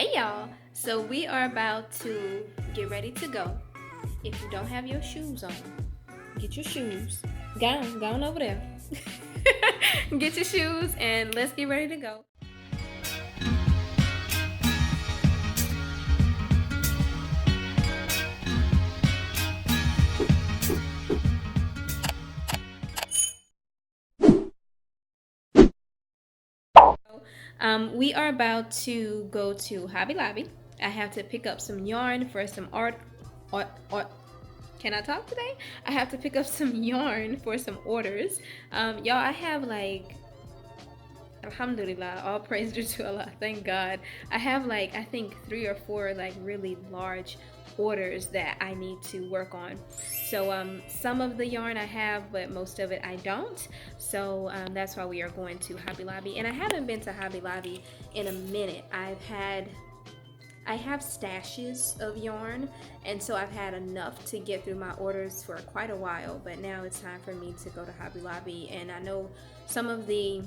Hey y'all, so we are about to get ready to go. If you don't have your shoes on, get your shoes. Go on over there. Get your shoes and let's get ready to go. We are about to go to Hobby Lobby. I have to pick up some yarn for some art. Can I talk today? I have to pick up some yarn for some orders. Y'all, I have like, alhamdulillah, all praise due to Allah, thank God. I have like, I think 3 or 4 like really large orders that I need to work on. So some of the yarn I have, but most of it I don't. So that's why we are going to Hobby Lobby. And I haven't been to Hobby Lobby in a minute. I have stashes of yarn, and so I've had enough to get through my orders for quite a while, but now it's time for me to go to Hobby Lobby. And I know some of the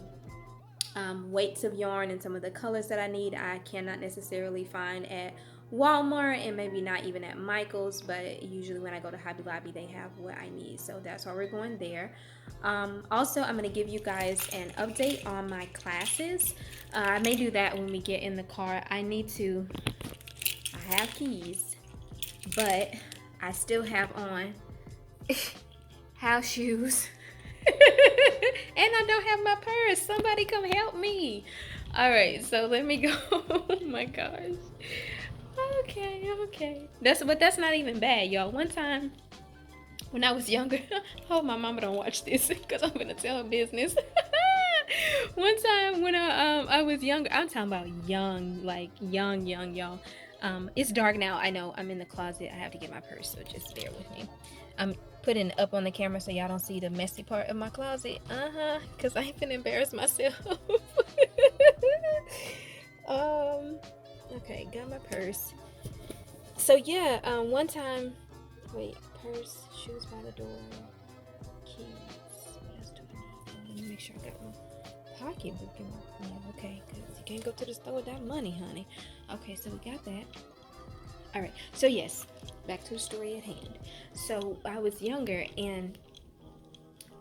weights of yarn and some of the colors that I need I cannot necessarily find at Walmart, and maybe not even at Michael's, but usually when I go to Hobby Lobby they have what I need, so that's why we're going there. Also, I'm going to give you guys an update on my classes. I may do that when we get in the car. I have keys, but I still have on house shoes. And I don't have my purse. Somebody come help me. All right, so let me go. Oh my gosh. Okay. That's not even bad, y'all. One time when I was younger, I hope my mama don't watch this because I'm gonna tell her business. One time when I was younger, I'm talking about young, like young, y'all. It's dark now. I know I'm in the closet. I have to get my purse, so just bear with me. I'm putting it up on the camera so y'all don't see the messy part of my closet. Cause I ain't finna embarrass myself. Okay, got my purse. So yeah, one time, wait, purse, shoes by the door, keys. What else do I need? Let me make sure I got my pocketbook in my, yeah, okay, cause you can't go to the store without money, honey. Okay, so we got that. All right, so yes, back to the story at hand. So I was younger and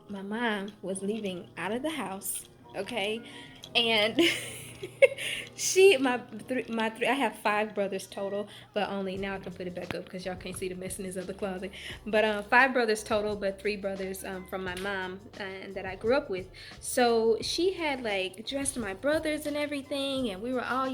my mom was leaving out of the house, okay, and I have 5 brothers total, but only now I can put it back up because y'all can't see the messiness of the closet. But 5 brothers total, but 3 brothers from my mom and that I grew up with. So she had like dressed my brothers and everything, and we were all,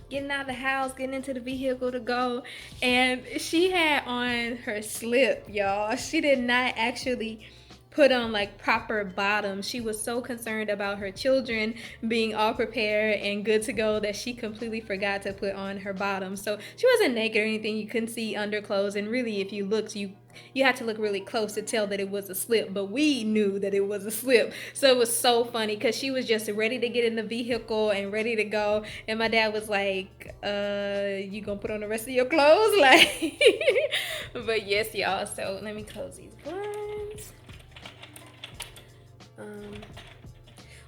getting out of the house, getting into the vehicle to go, and she had on her slip, y'all. She did not actually put on like proper bottoms. She was so concerned about her children being all prepared and good to go that she completely forgot to put on her bottoms. So she wasn't naked or anything. You couldn't see underclothes, and really if you looked, you had to look really close to tell that it was a slip, but we knew that it was a slip. So it was so funny because she was just ready to get in the vehicle and ready to go, and my dad was like, you gonna put on the rest of your clothes? Like, but yes, y'all, so let me close these blinds.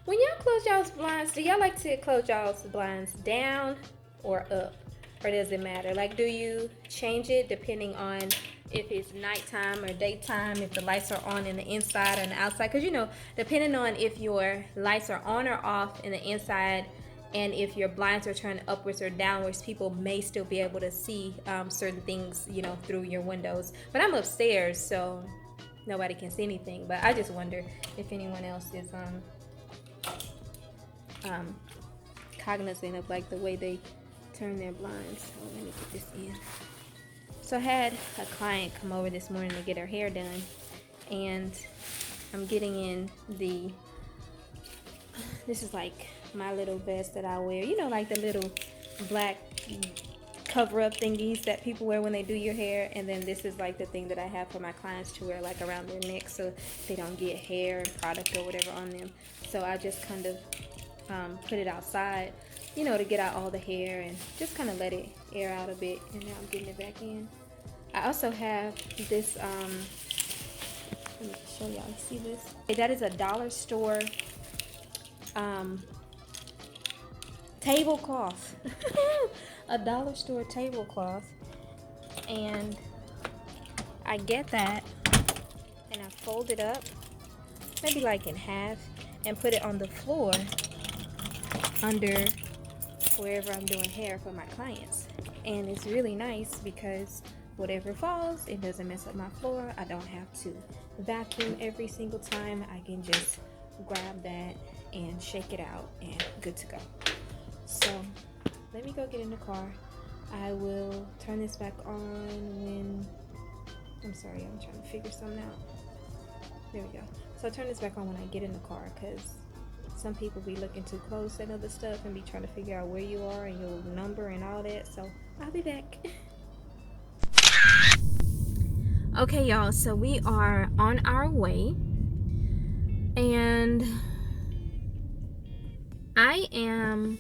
When y'all close y'all's blinds, do y'all like to close y'all's blinds down or up? Or does it matter? Like, do you change it depending on if it's nighttime or daytime, if the lights are on in the inside or in the outside? Because, depending on if your lights are on or off in the inside, and if your blinds are turned upwards or downwards, people may still be able to see certain things, through your windows. But I'm upstairs, so nobody can see anything. But I just wonder if anyone else is cognizant of like the way they turn their blinds. So let me put this in. So I had a client come over this morning to get her hair done, and I'm getting in this is like my little vest that I wear, like the little black cover up thingies that people wear when they do your hair, and then this is like the thing that I have for my clients to wear like around their neck so they don't get hair and product or whatever on them. So I just kind of put it outside, to get out all the hair and just kind of let it air out a bit, and now I'm getting it back in. I also have this let me show y'all. You see this? That is a dollar store tablecloth. a dollar store tablecloth, and I get that and I fold it up maybe like in half and put it on the floor under wherever I'm doing hair for my clients. And it's really nice because whatever falls, it doesn't mess up my floor. I don't have to vacuum every single time. I can just grab that and shake it out and good to go. So let me go get in the car. I will turn this back on when, I'm sorry, I'm trying to figure something out. There we go. So I'll turn this back on when I get in the car, because some people be looking too close at other stuff and be trying to figure out where you are and your number and all that. So I'll be back. Okay, y'all, so we are on our way, and I'm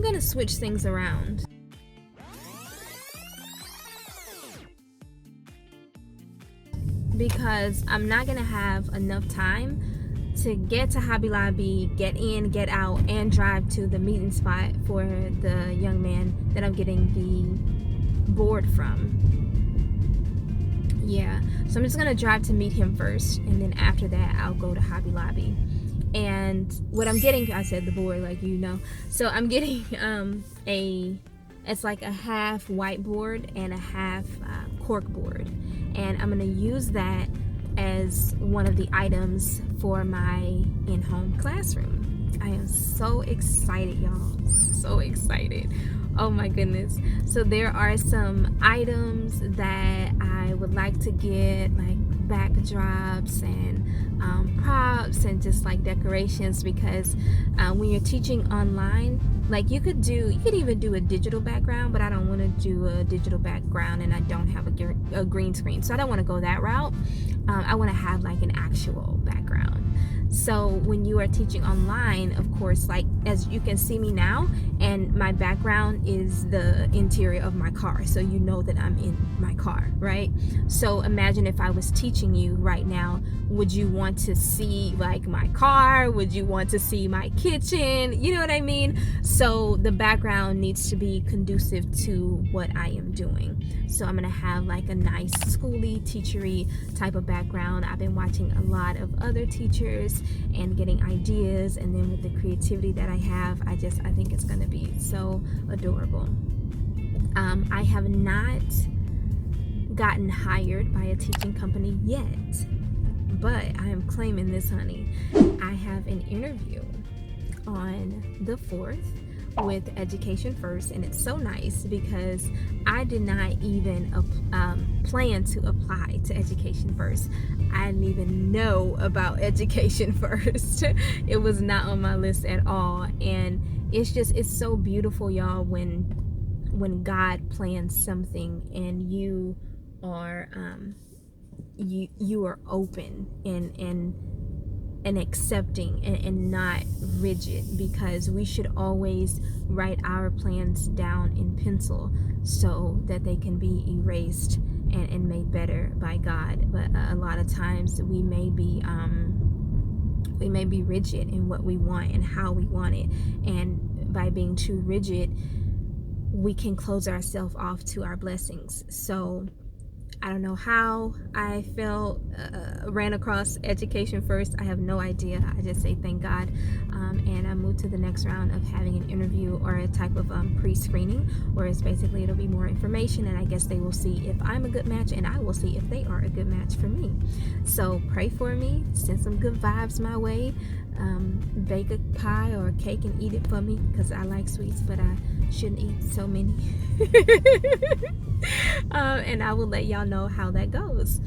gonna switch things around. Because I'm not gonna have enough time to get to Hobby Lobby, get in, get out, and drive to the meeting spot for the young man that I'm getting the board from. Yeah, so I'm just gonna drive to meet him first, and then after that I'll go to Hobby Lobby. And what I'm getting, I said the board, like, you know, so I'm getting it's like a half whiteboard and a half cork board, and I'm gonna use that as one of the items for my in-home classroom. I am so excited, y'all, so excited. Oh my goodness. So there are some items that I would like to get, like backdrops and props and just like decorations, because when you're teaching online, like you could even do a digital background, but I don't want to do a digital background and I don't have a green screen, so I don't want to go that route. I want to have like an actual background. So when you are teaching online, of course, like as you can see me now, and my background is the interior of my car, so you know that I'm in my car, right? So imagine if I was teaching you right now, would you want to see like my car? Would you want to see my kitchen? You know what I mean? So the background needs to be conducive to what I am doing. So I'm gonna have like a nice schooly, teachery type of background. I've been watching a lot of other teachers and getting ideas, and then with the creativity that I have, I think it's gonna be so adorable. I have not gotten hired by a teaching company yet, but I am claiming this, honey. I have an interview on the 4th with Education First, and it's so nice because I did not even plan to apply to Education First. I didn't even know about Education First. It was not on my list at all, and it's so beautiful, y'all, when God plans something and you are you are open and accepting and not rigid, because we should always write our plans down in pencil so that they can be erased and made better by God. But a lot of times we may be rigid in what we want and how we want it, and by being too rigid we can close ourselves off to our blessings. So I don't know how I ran across Education First. I have no idea. I just say thank God. And I moved to the next round of having an interview or a type of pre-screening, where it's basically it'll be more information, and I guess they will see if I'm a good match, and I will see if they are a good match for me. So pray for me, send some good vibes my way, bake a pie or a cake and eat it for me, because I like sweets, but I shouldn't eat so many. And I will let y'all know how that goes.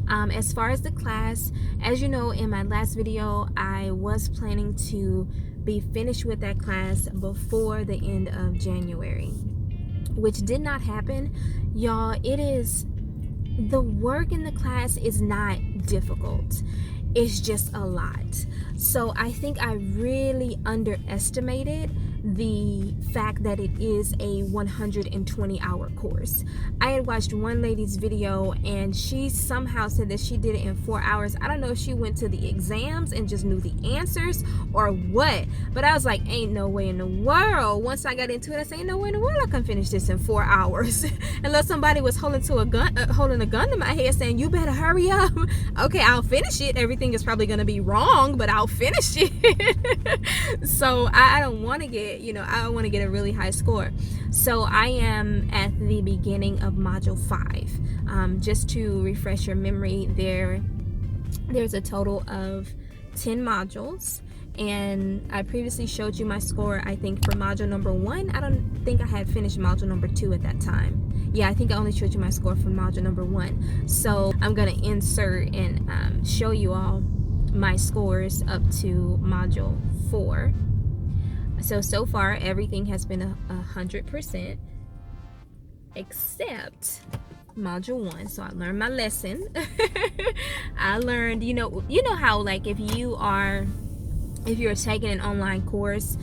As far as the class, as you know, in my last video, I was planning to be finished with that class before the end of January, which did not happen. Y'all, the work in the class is not difficult. It's just a lot. So I think I really underestimated the fact that it is a 120-hour course. I had watched one lady's video and she somehow said that she did it in 4 hours. I don't know if she went to the exams and just knew the answers or what, but I was like, ain't no way in the world. Once I got into it, I said, ain't no way in the world I can finish this in 4 hours unless somebody was holding a gun to my head saying, you better hurry up. Okay, I'll finish it. Everything is probably going to be wrong, but I'll finish it. So I don't want to get, I want to get a really high score. So I am at the beginning of module 5. Just to refresh your memory, there's a total of 10 modules, and I previously showed you my score, I think, for module number 1. I don't think I had finished module number 2 at that time. Yeah, I think I only showed you my score for module number 1. So I'm going to insert and show you all my scores up to module 4. So far everything has been 100% except module 1. So I learned my lesson. I learned, you know how, like, if you're taking an online course,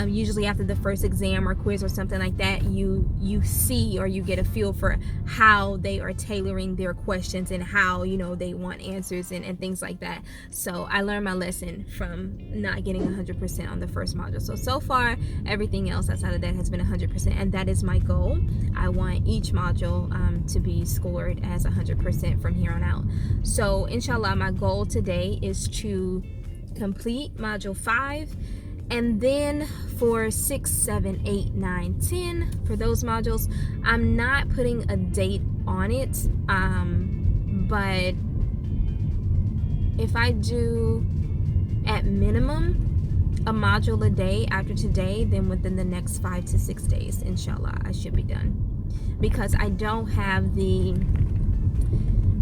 usually after the first exam or quiz or something like that, you see, or you get a feel for how they are tailoring their questions and how they want answers and things like that. So I learned my lesson from not getting 100% on the first module. So far everything else outside of that has been 100%, and that is my goal. I want each module to be scored as 100% from here on out. So inshallah, my goal today is to complete module 5, and then for 6, 7, 8, 9, 10, for those modules, I'm not putting a date on it, but if I do at minimum a module a day after today, then within the next 5 to 6 days, inshallah, I should be done, because I don't have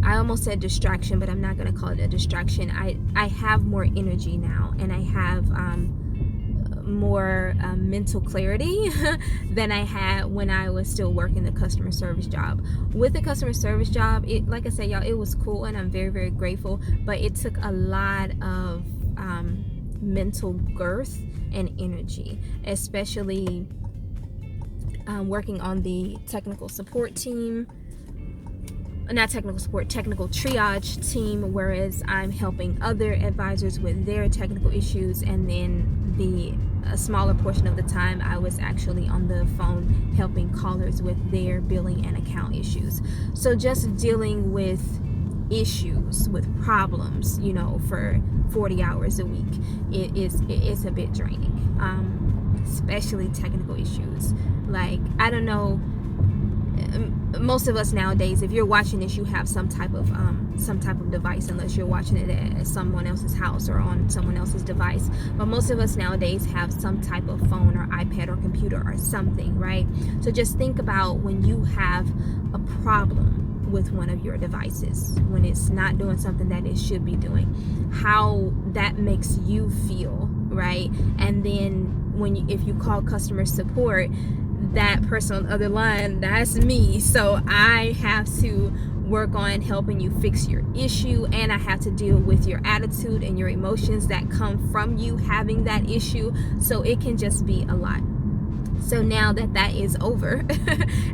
I almost said distraction, but I'm not going to call it a distraction. I have more energy now, and I have more mental clarity than I had when I was still working the customer service job. With the customer service job, like I said, y'all, it was cool, and I'm very, very grateful, but it took a lot of mental girth and energy, especially working on the technical support team. Not technical support, technical triage team, whereas I'm helping other advisors with their technical issues, and then a smaller portion of the time I was actually on the phone helping callers with their billing and account issues. So just dealing with issues, with problems, for 40 hours a week, it's a bit draining, especially technical issues. Like, I don't know, most of us nowadays, if you're watching this, you have some type of device, unless you're watching it at someone else's house or on someone else's device. But most of us nowadays have some type of phone or iPad or computer or something, right? So just think about when you have a problem with one of your devices, when it's not doing something that it should be doing, how that makes you feel, right? And then if you call customer support, that person on the other line, that's me. So I have to work on helping you fix your issue, and I have to deal with your attitude and your emotions that come from you having that issue. So it can just be a lot. So now that is over,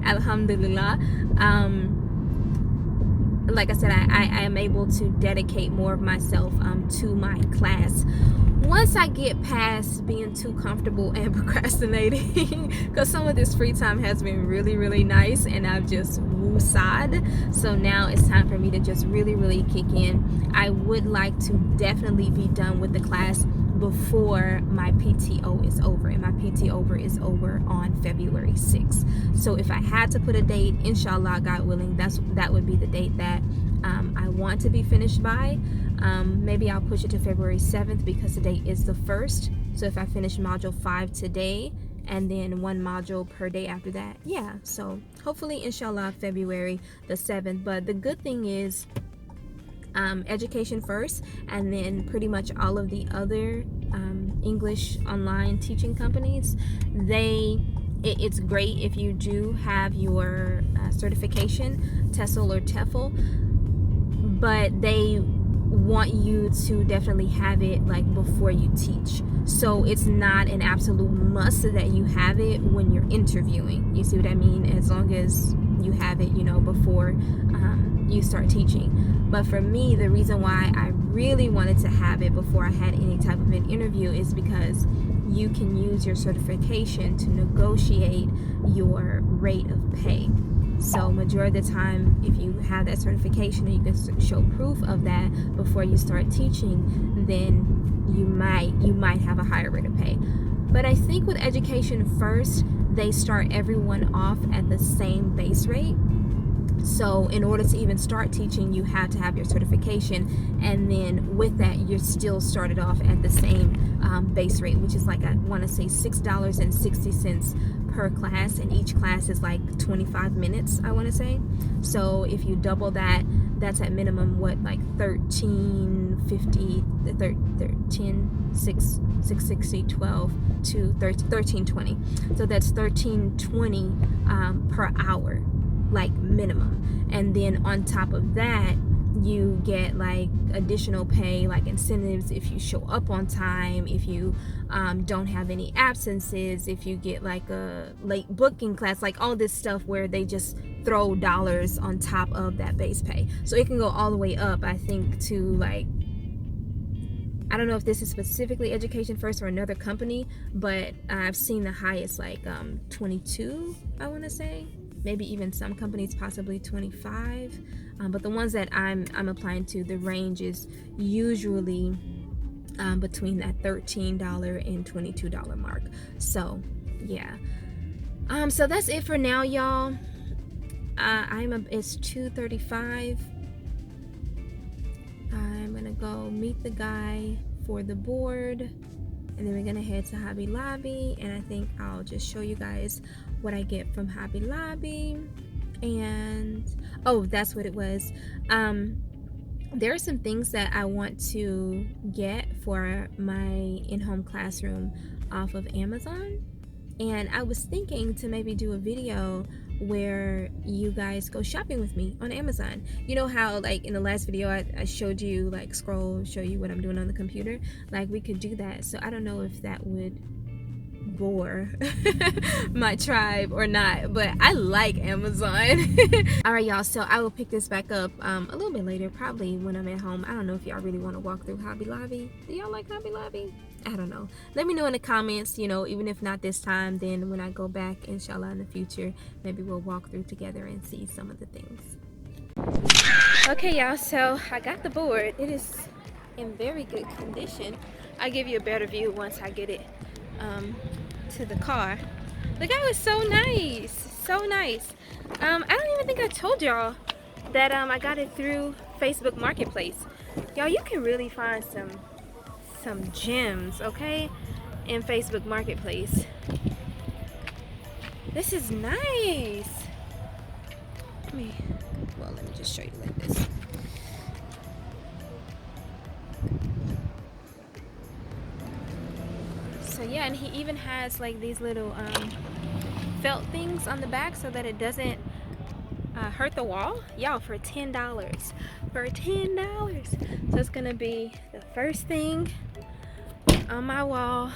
alhamdulillah, like I said, I am able to dedicate more of myself to my class once I get past being too comfortable and procrastinating, because some of this free time has been really, really nice, and I've just woosad. So now it's time for me to just really, really kick in. I would like to definitely be done with the class before my PTO is over, and my PTO is over on February 6th. So if I had to put a date, inshallah, God willing, that would be the date that I want to be finished by. Maybe I'll push it to February 7th, because today is the 1st. So if I finish module 5 today and then one module per day after that, yeah, so hopefully, inshallah, February the 7th. But the good thing is, education first, and then pretty much all of the other English online teaching companies, it's great if you do have your certification, TESOL or TEFL, but they want you to definitely have it like before you teach. So it's not an absolute must that you have it when you're interviewing. You see what I mean? As long as you have it, before you start teaching. But for me, the reason why I really wanted to have it before I had any type of an interview is because you can use your certification to negotiate your rate of pay. So majority of the time, if you have that certification and you can show proof of that before you start teaching, then you might have a higher rate of pay. But I think with education first, they start everyone off at the same base rate. So in order to even start teaching, you have to have your certification, and then with that, you're still started off at the same base rate, which is like, I want to say $6.60 per class, and each class is like 25 minutes, I want to say. So if you double that, that's at minimum what, like $13.50, 660, 12 to $13.20. So that's $13.20 per hour, like minimum. And then on top of that, you get like additional pay, like incentives if you show up on time, if you don't have any absences, if you get like a late booking class, like all this stuff where they just throw dollars on top of that base pay. So it can go all the way up, I think, to like, I don't know if this is specifically Education First or another company, but I've seen the highest like 22, I want to say. Maybe even some companies possibly 25, but the ones that I'm applying to, the range is usually between that $13 and $22 mark. So yeah, so that's it for now, y'all. It's 2:35. I'm gonna go meet the guy for the board, and then we're gonna head to Hobby Lobby, and I think I'll just show you guys what I get from Hobby Lobby. And oh, that's what it was. There are some things that I want to get for my in-home classroom off of Amazon, and I was thinking to maybe do a video where you guys go shopping with me on Amazon. You know how like in the last video I showed you like show you what I'm doing on the computer? Like we could do that. So I don't know if that would bore my tribe or not, but I like Amazon. All right, y'all, so I will pick this back up a little bit later, probably when I'm at home. I don't know if y'all really want to walk through Hobby Lobby. Do y'all like Hobby Lobby? I don't know. Let me know in the comments, even if not this time, then when I go back, inshallah, in the future, maybe we'll walk through together and see some of the things. Okay, y'all, so I got the board. It is in very good condition. I'll give you a better view once I get it to the car. The guy was so nice, so nice. I don't even think I told y'all that I got it through Facebook Marketplace. Y'all, you can really find some gems, okay, in Facebook Marketplace. This is nice. Let me just show you like this. So yeah, and he even has like these little felt things on the back so that it doesn't hurt the wall. Y'all, for $10. For $10. So it's gonna be the first thing on my wall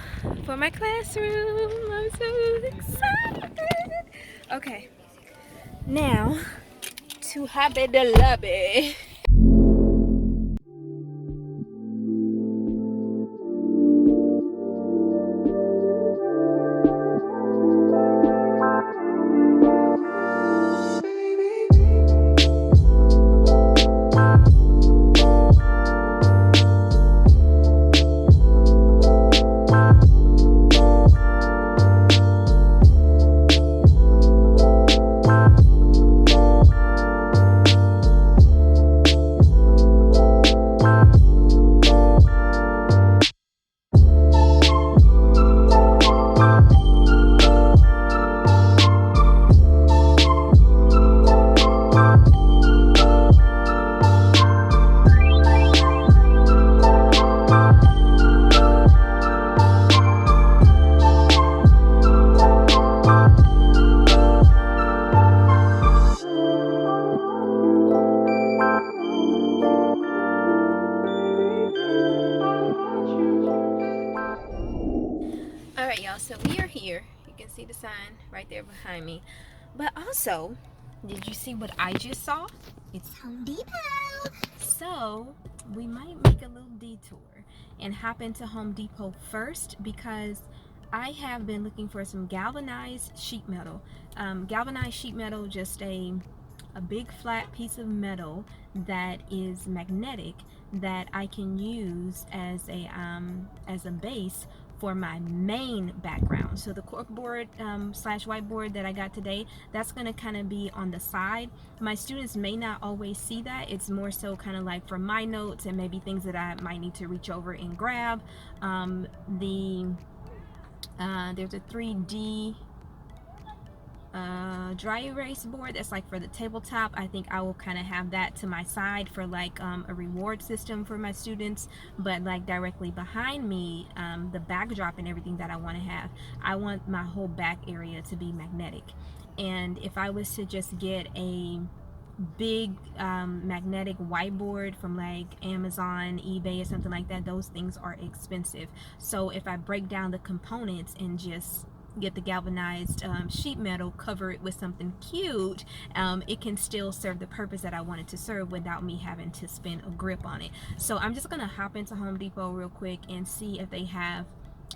for my classroom. I'm so excited. Okay, now to Hobby Lobby. can see the sign right there behind me. But also, did you see what I just saw? It's Home Depot. So we might make a little detour and hop into Home Depot first because I have been looking for some galvanized sheet metal. Galvanized sheet metal, just a big flat piece of metal that is magnetic that I can use as a base for my main background. So the corkboard slash whiteboard that I got today, that's going to kind of be on the side. My students may not always see that. It's more so kind of like for my notes and maybe things that I might need to reach over and grab. There's a 3D dry erase board that's like for the tabletop. I think I will kind of have that to my side for like a reward system for my students, but like directly behind me, the backdrop and everything that I want to have, I want my whole back area to be magnetic. And if I was to just get a big magnetic whiteboard from like Amazon, eBay, or something like that, those things are expensive. So if I break down the components and just get the galvanized sheet metal, cover it with something cute, it can still serve the purpose that I wanted to serve without me having to spend a grip on it. So I'm just gonna hop into Home Depot real quick and see if they have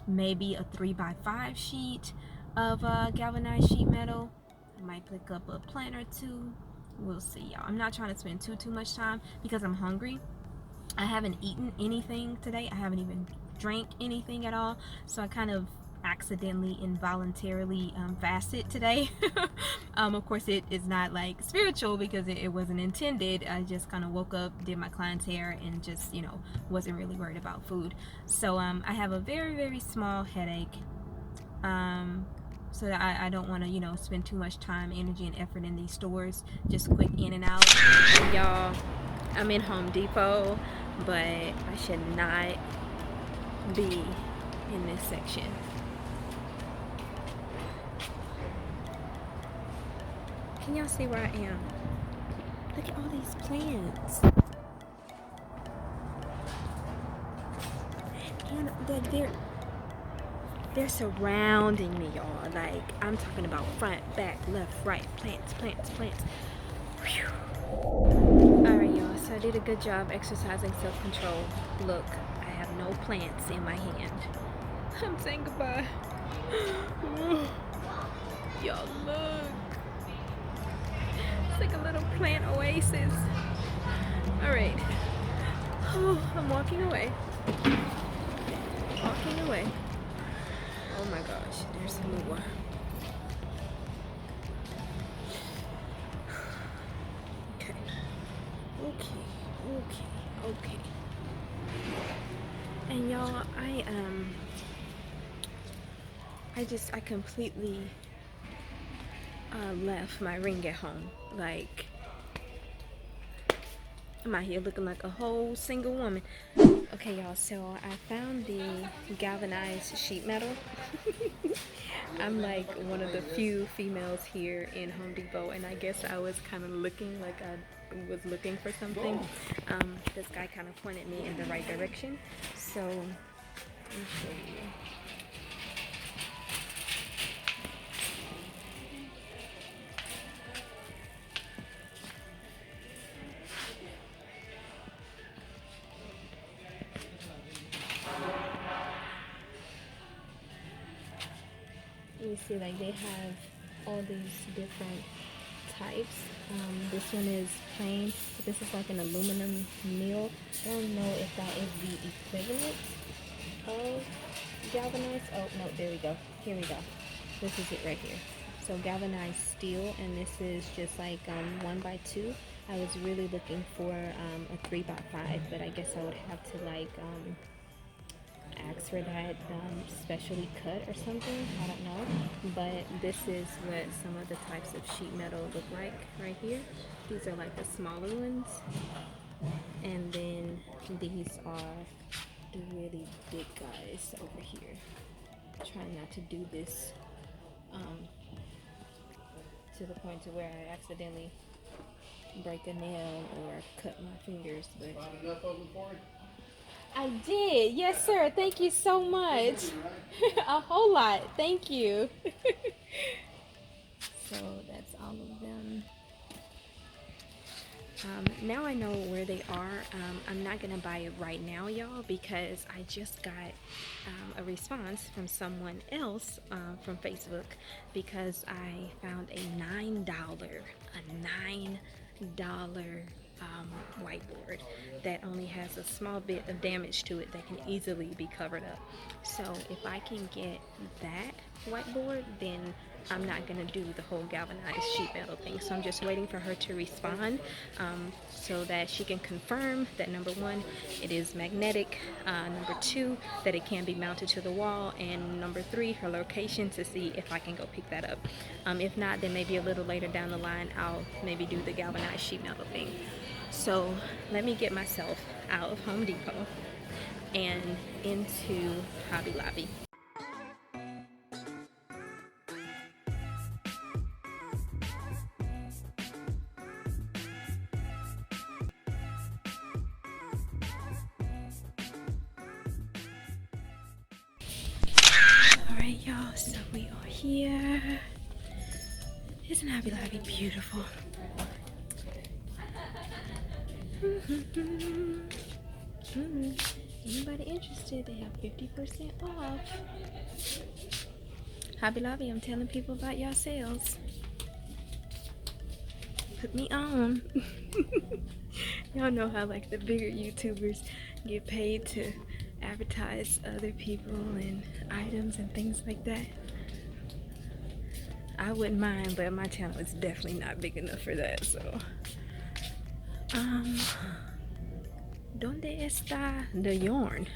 maybe a 3x5 sheet of galvanized sheet metal. I might pick up a plant or two. We'll see, y'all. I'm not trying to spend too much time because I'm hungry. I haven't eaten anything today. I haven't even drank anything at all. So I kind of accidentally, involuntarily fasted today. Of course, it is not like spiritual because it wasn't intended. I just kind of woke up, did my client's hair, and just, wasn't really worried about food. So I have a very small headache. So that I don't want to, spend too much time, energy, and effort in these stores. Just quick in and out. Y'all, I'm in Home Depot, but I should not be in this section. Can y'all see where I am? Look at all these plants. And they're surrounding me, y'all. Like, I'm talking about front, back, left, right, plants. Whew. Alright, y'all, so I did a good job exercising self-control. Look, I have no plants in my hand. I'm saying goodbye. Y'all, look. It's like a little plant oasis. Alright. Oh, I'm walking away. Oh my gosh, there's more. Okay. And y'all, I completely left my ring at home. Like, I'm out here looking like a whole single woman. Okay, y'all, so I found the galvanized sheet metal. I'm like one of the few females here in Home Depot, and I guess I was kind of looking like I was looking for something. This guy kind of pointed me in the right direction. So, let me show you. You see, like, they have all these different types. This one is plain, but this is like an aluminum mill. I don't know if that is the equivalent of galvanized. Oh no, there we go. Here we go. This is it right here. So galvanized steel, and this is just like 1x2. I was really looking for a 3x5, but I guess I would have to like ask for that specially cut or something. I don't know, but this is what some of the types of sheet metal look like right here. These are like the smaller ones, and then these are the really big guys over here. Trying not to do this to the point to where I accidentally break a nail or cut my fingers, but I did. Yes, sir. Thank you so much. A whole lot. Thank you. So that's all of them. Now I know where they are. I'm not gonna buy it right now, y'all, because I just got a response from someone else from Facebook, because I found a $9 whiteboard that only has a small bit of damage to it that can easily be covered up. So if I can get that whiteboard, then I'm not going to do the whole galvanized sheet metal thing. So I'm just waiting for her to respond so that she can confirm that, number one, it is magnetic, number two, that it can be mounted to the wall, and number three, her location, to see if I can go pick that up. If not, then maybe a little later down the line, I'll maybe do the galvanized sheet metal thing. So let me get myself out of Home Depot and into Hobby Lobby. Alright, y'all, so we are here. Isn't Hobby Lobby beautiful? Anybody interested? They have 50% off. Hobby Lobby, I'm telling people about y'all sales. Put me on. Y'all know how like the bigger YouTubers get paid to advertise other people and items and things like that. I wouldn't mind, but my channel is definitely not big enough for that, so ¿Dónde está the yarn?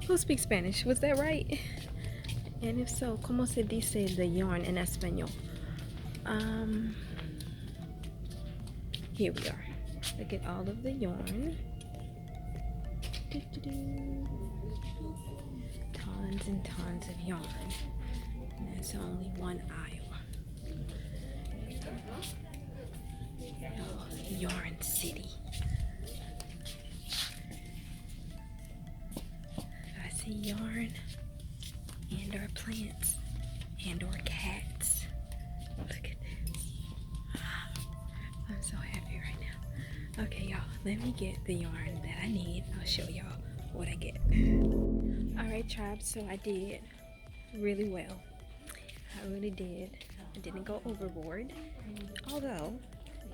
Who speaks Spanish? Was that right? And if so, ¿cómo se dice the yarn en español? Here we are. Look at all of the yarn. Tons and tons of yarn. And that's only one aisle. Oh, Yarn City. I see yarn and our plants and our cats. Look at this. I'm so happy right now. Okay, y'all, let me get the yarn that I need. I'll show y'all what I get. Alright, tribe, so I did really well. I really did. I didn't go overboard, although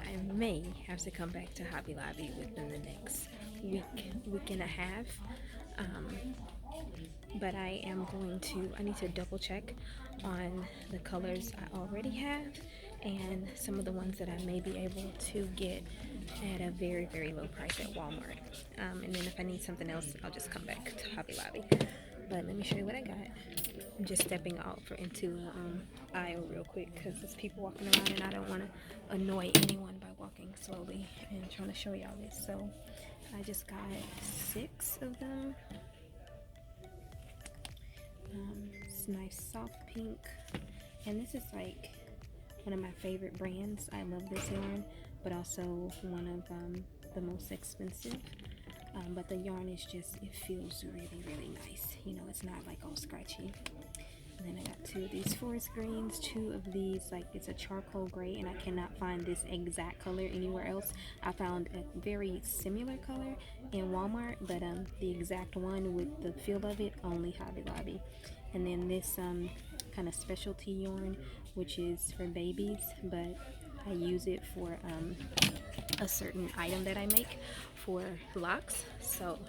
I may have to come back to Hobby Lobby within the next week and a half. But I need to double check on the colors I already have and some of the ones that I may be able to get at a very, very low price at Walmart. And then if I need something else, I'll just come back to Hobby Lobby. But let me show you what I got. I'm just stepping out into aisle real quick because there's people walking around and I don't want to annoy anyone by walking slowly and trying to show y'all this. So I just got 6 of them. It's nice soft pink, and this is like one of my favorite brands. I love this yarn, but also one of the most expensive. But the yarn is just, it feels really, really nice. You know, it's not like all scratchy. And then I got 2 of these forest greens, 2 of these, like it's a charcoal gray, and I cannot find this exact color anywhere else. I found a very similar color in Walmart, but the exact one with the feel of it, only Hobby Lobby. And then this kind of specialty yarn, which is for babies, but I use it for a certain item that I make for locks. So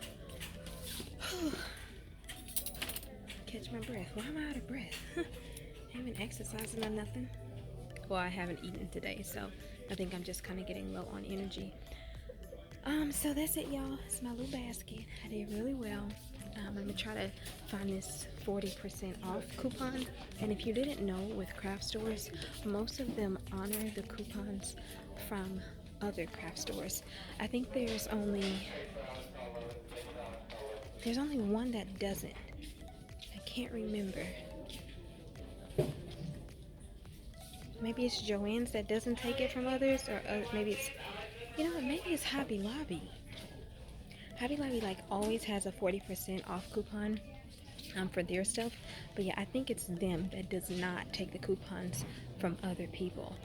catch my breath. Why am I out of breath? I haven't exercised or nothing. Well, I haven't eaten today, so I think I'm just kind of getting low on energy. So that's it, y'all. It's my little basket. I did really well. I'm gonna try to find this 40% off coupon. And if you didn't know, with craft stores, most of them honor the coupons from other craft stores. I think there's only one that doesn't. I can't remember. Maybe it's Joann's that doesn't take it from others, or maybe it's, you know what, maybe it's Hobby Lobby. Hobby Lobby like always has a 40% off coupon for their stuff. But yeah, I think it's them that does not take the coupons from other people.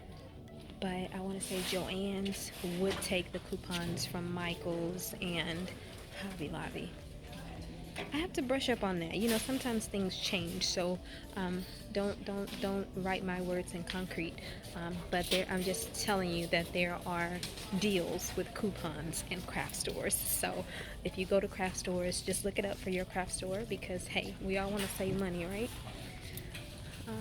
But I want to say Joann's would take the coupons from Michael's and Hobby Lobby. I have to brush up on that. You know, sometimes things change, so don't write my words in concrete. But I'm just telling you that there are deals with coupons in craft stores. So if you go to craft stores, just look it up for your craft store because hey, we all want to save money, right? Um,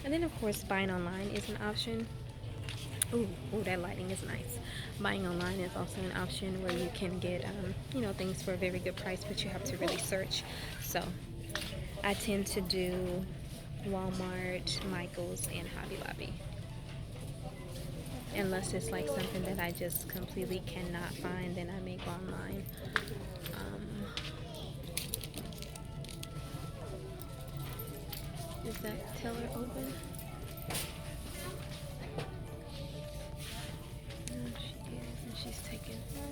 and then of course, buying online is an option. Ooh, that lighting is nice. Buying online is also an option where you can get, you know, things for a very good price, but you have to really search. So I tend to do Walmart, Michael's, and Hobby Lobby. Unless it's like something that I just completely cannot find, then I may go online. Is that teller open? She is, and she's taking her.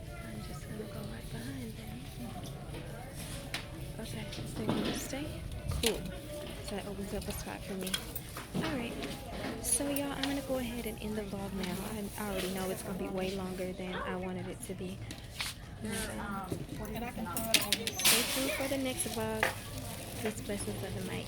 I'm just gonna go right behind them. Okay, they're gonna stay. Cool. So that opens up a spot for me. Alright. So y'all, I'm gonna go ahead and end the vlog now. I already know it's gonna be way longer than I wanted it to be. Stay tuned for the next vlog. This blessings of the night.